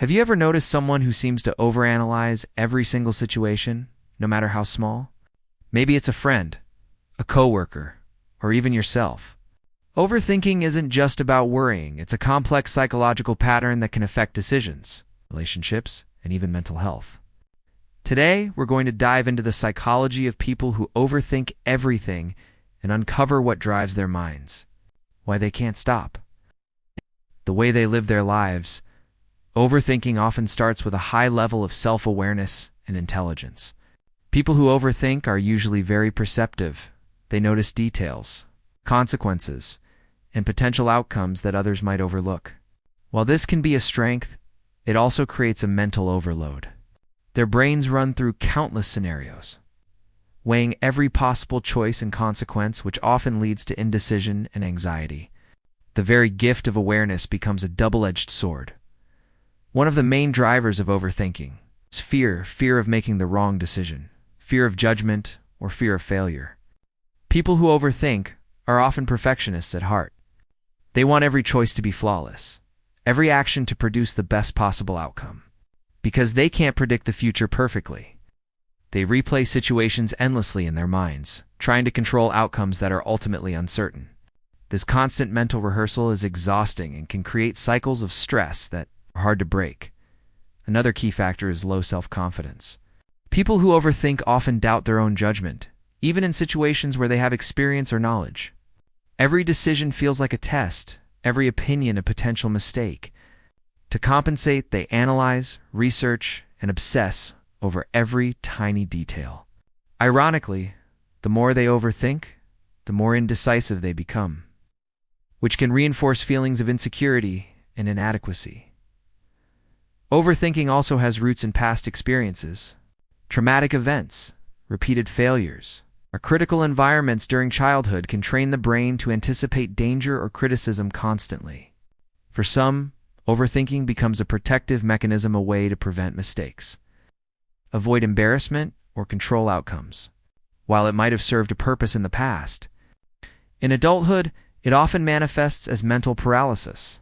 Have you ever noticed someone who seems to overanalyze every single situation, no matter how small? Maybe it's a friend, a coworker, or even yourself. Overthinking isn't just about worrying. It's a complex psychological pattern that can affect decisions, relationships, and even mental health. Today, we're going to dive into the psychology of people who overthink everything and uncover what drives their minds, why they can't stop, the way they live their lives. Overthinking often starts with a high level of self-awareness and intelligence. People who overthink are usually very perceptive. They notice details, consequences, and potential outcomes that others might overlook. While this can be a strength, it also creates a mental overload. Their brains run through countless scenarios, weighing every possible choice and consequence, which often leads to indecision and anxiety. The very gift of awareness becomes a double-edged sword. One of the main drivers of overthinking is fear of making the wrong decision, fear of judgment, or fear of failure. People who overthink are often perfectionists at heart. They want every choice to be flawless, every action to produce the best possible outcome. Because they can't predict the future perfectly, they replay situations endlessly in their minds, trying to control outcomes that are ultimately uncertain. This constant mental rehearsal is exhausting and can create cycles of stress that are hard to break. Another key factor is low self-confidence. People who overthink often doubt their own judgment, even in situations where they have experience or knowledge. Every decision feels like a test, every opinion a potential mistake. To compensate, they analyze, research, and obsess over every tiny detail. Ironically, the more they overthink, the more indecisive they become, which can reinforce feelings of insecurity and inadequacy. Overthinking also has roots in past experiences. Traumatic events, repeated failures, or critical environments during childhood can train the brain to anticipate danger or criticism constantly. For some, overthinking becomes a protective mechanism, a way to prevent mistakes, avoid embarrassment, or control outcomes. While it might have served a purpose in the past, in adulthood, it often manifests as mental paralysis,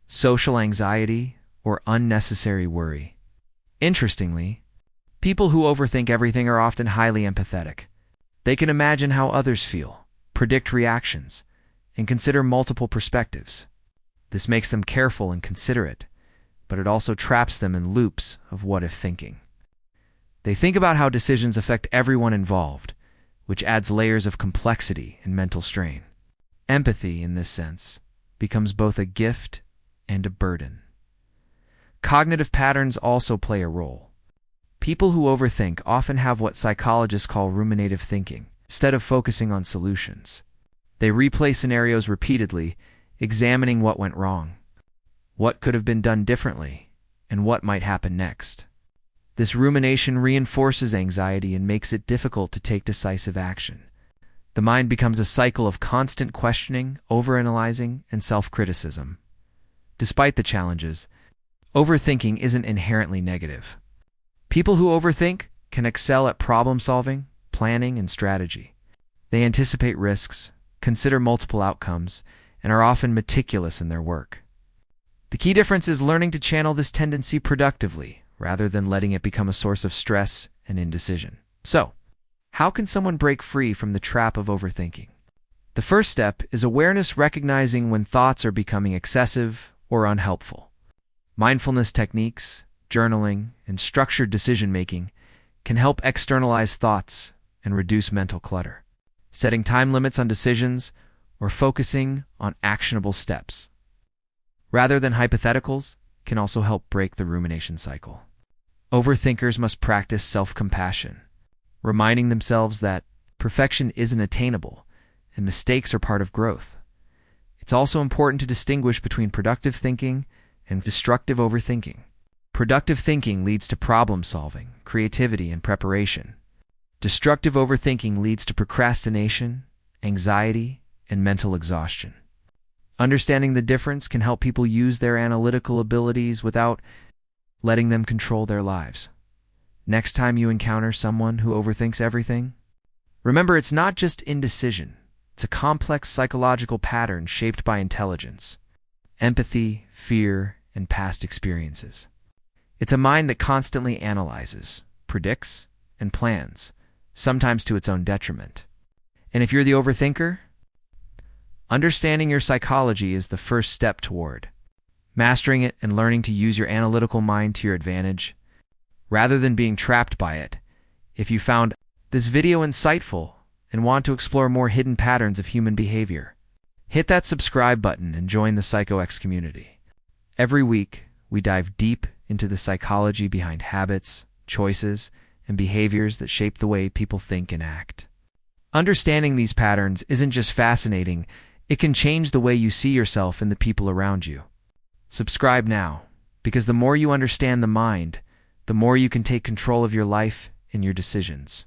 social anxiety, or unnecessary worry. Interestingly, people who overthink everything are often highly empathetic. They can imagine how others feel, predict reactions, and consider multiple perspectives. This makes them careful and considerate, but it also traps them in loops of what-if thinking. They think about how decisions affect everyone involved, which adds layers of complexity and mental strain. Empathy, in this sense, becomes both a gift and a burden. Cognitive patterns also play a role. People who overthink often have what psychologists call ruminative thinking. Instead of focusing on solutions, they replay scenarios repeatedly, examining what went wrong, what could have been done differently, and what might happen next. This rumination reinforces anxiety and makes it difficult to take decisive action. The mind becomes a cycle of constant questioning, overanalyzing, and self-criticism. Despite the challenges, overthinking isn't inherently negative. People who overthink can excel at problem-solving, planning, and strategy. They anticipate risks, consider multiple outcomes, and are often meticulous in their work. The key difference is learning to channel this tendency productively, rather than letting it become a source of stress and indecision. So, how can someone break free from the trap of overthinking? The first step is awareness, recognizing when thoughts are becoming excessive or unhelpful. Mindfulness techniques, journaling, and structured decision-making can help externalize thoughts and reduce mental clutter. Setting time limits on decisions or focusing on actionable steps, rather than hypotheticals, can also help break the rumination cycle. Overthinkers must practice self-compassion, reminding themselves that perfection isn't attainable and mistakes are part of growth. It's also important to distinguish between productive thinking and destructive overthinking. Productive thinking leads to problem-solving, creativity, and preparation. Destructive overthinking leads to procrastination, anxiety, and mental exhaustion. Understanding the difference can help people use their analytical abilities without letting them control their lives. Next time you encounter someone who overthinks everything, remember it's not just indecision. It's a complex psychological pattern shaped by intelligence, empathy, fear, and past experiences. It's a mind that constantly analyzes, predicts, and plans, sometimes to its own detriment. And if you're the overthinker, understanding your psychology is the first step toward mastering it and learning to use your analytical mind to your advantage, rather than being trapped by it. If you found this video insightful and want to explore more hidden patterns of human behavior, hit that subscribe button and join the PsychoX community. Every week, we dive deep into the psychology behind habits, choices, and behaviors that shape the way people think and act. Understanding these patterns isn't just fascinating, it can change the way you see yourself and the people around you. Subscribe now, because the more you understand the mind, the more you can take control of your life and your decisions.